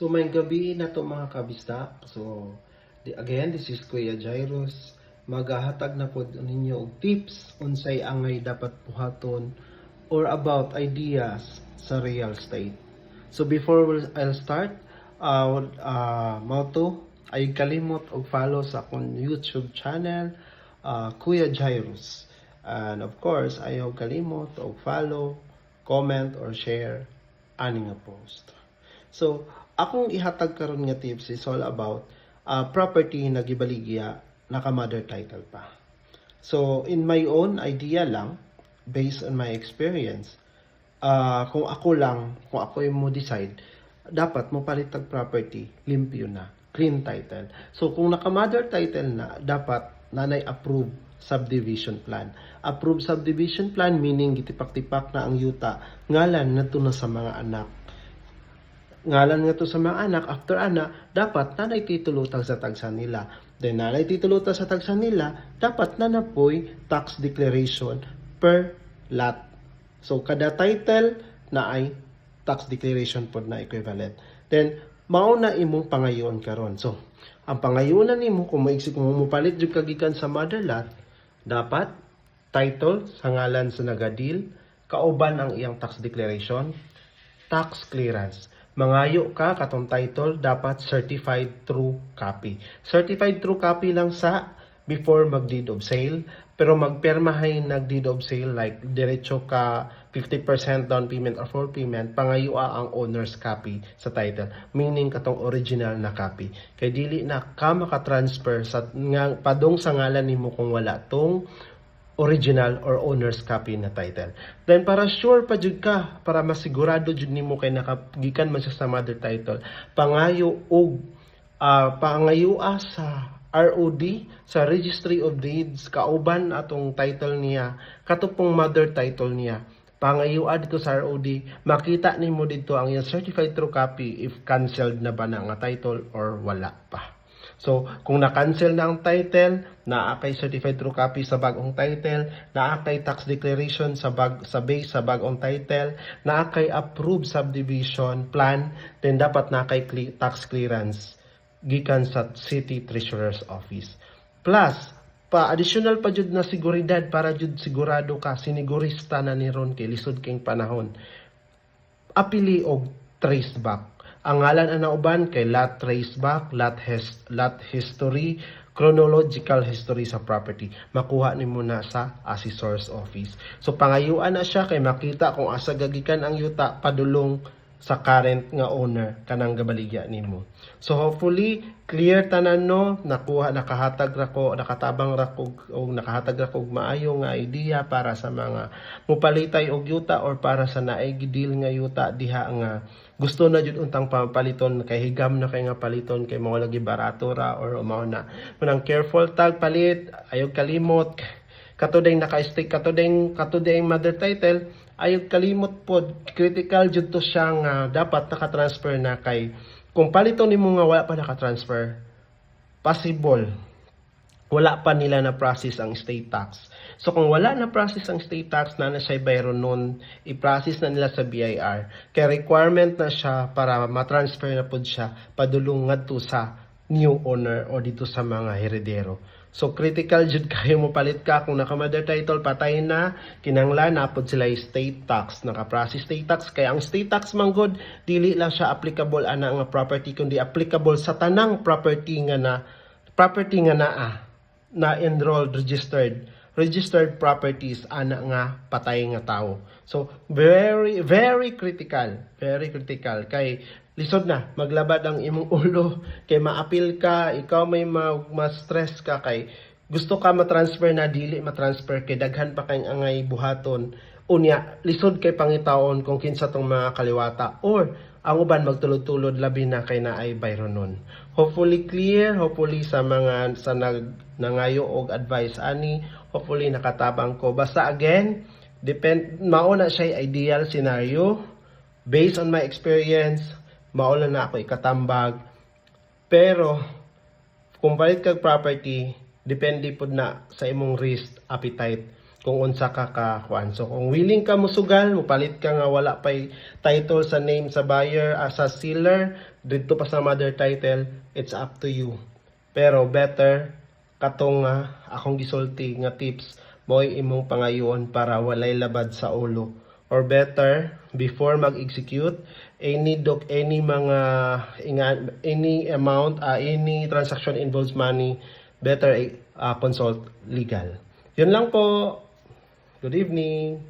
So may gabi na to mga kabista. So again, this is Kuya Jairus. Magahatag na po ninyo og tips unsay angay dapat buhaton or about ideas sa real estate. So before I'll start, motto ay kalimot og follow sa akong YouTube channel, Kuya Jairus. And of course, ayaw kalimot og follow, comment or share ani nga post. So, akong ihatag karon nga tips is all about property na gibaligya naka-mother title pa. So, in my own idea lang, based on my experience, kung ako yung mo decide, dapat mo palit tag property, limpyo na, clean title. So, kung naka-mother title na, dapat nanay approve subdivision plan. Approve subdivision plan meaning gitipak-tipak na ang yuta ngalan ngadto na sa mga anak. Ngalan nga to sa mga anak, after dapat nanay titulo tag sa tagsa nila. Then nanay titulo tag sa tagsa nila, dapat nanapoy tax declaration per lot. So kada title na ay tax declaration pod na equivalent. Then mao na imong pangayon karon. So ang pangayunan nimo kung maigsik mo mupalit jud kagikan sa mother lot, dapat title sa ngalan sa nagadil, kauban ang iyang tax declaration, tax clearance. Mangayo ka katong title, dapat certified true copy. Certified true copy lang sa before mag-deed of sale, pero magpermahay nag-deed of sale like diretso ka 50% down payment or full payment, pangayua ang owner's copy sa title, meaning katong original na copy. Kay dili na ka maka-transfer sa padong sa ngalan nimo kung wala tong original or owner's copy na title. Then para sure pa jud ka, para masigurado jud nimo kay nakagikan man siya sa mother title, pangayo og pangayua sa ROD, sa Registry of Deeds, kauban atong title niya, katupong mother title niya. Pangayua dito sa ROD, makita nimo dito ang iyang certified true copy if canceled na ba na nga title or wala pa. So, kung na-cancel na ang title, naakay certified true copy sa bagong title, naakay tax declaration sa base sa bagong title, naakay approved subdivision plan, then dapat naakay tax clearance gikan sa City Treasurer's Office. Plus, additional pa jud na seguridad para jud sigurado ka, sinigurista na ni ron kay lisod king panahon. Apili og traceback. Ang ngalan ana uban kay lot traceback, lot history, chronological history sa property. Makuha nimo na sa assessor's office. So pangayuan na siya kay makita kung asa gagikan ang yuta padulong sa current nga owner kanang gabaligya nimo. So hopefully clear tanan no, nakahatag ra ko, nakatabang ra ko o nakahatag ra ko maayo nga idea para sa mga mupalitay og yuta or para sa naay deal nga yuta diha nga gusto na jud untang paliton kay higam na kay nga paliton kay mao lagi barato ra or mao na. Munang careful tag palit, ayog kalimot katudeng naka-stick katudeng mother title, ayog kalimot pod, critical jud to siya nga dapat naka-transfer na kay kung paliton nimo nga wala pa naka-transfer, possible wala pa nila na process ang state tax. So kung wala na process ang state tax na siya bayron nun, i-process na nila sa BIR. Kaya requirement na siya para ma-transfer na pod siya padulong ngadto sa new owner o dito sa mga heredero. So critical jud kayo mo palit ka kung naka-mother title patay na, kinanglan na pod sila state tax, naka-process state tax. Kaya ang state tax manggod dili lang siya applicable ana nga property kundi applicable sa tanang property nga na enrolled registered properties ana nga patay nga tao. So very very critical kay lisod na maglabad ang imong ulo kay maapil ka, ikaw may ma-stress ka kay gusto ka ma-transfer na dili ma-transfer kay daghan pa kay angay buhaton unya lisod kay pangitaon kung kinsa tong mga kaliwata or ang uban magtulod-tulod labi na kay naay bayron nun. Hopefully clear, hopefully sa mga sa nangayo og advice ani, hopefully nakatabang ko. Basta again, mauna siya ideal scenario based on my experience, mauna na ako ikatambag. Pero kung palit kag property, depende pud na sa imong risk appetite. kung unsa ka kakuan. So kung willing ka musugal, mupalit ka nga wala pay title sa name sa buyer as a seller, dito pa sa mother title, it's up to you. Pero better katong nga akong gisulti nga tips mo'y imong pangayon para walay labad sa ulo. Or better, before mag-execute, any mga any amount, any transaction involves money, better consult legal. Yun lang po. Good evening.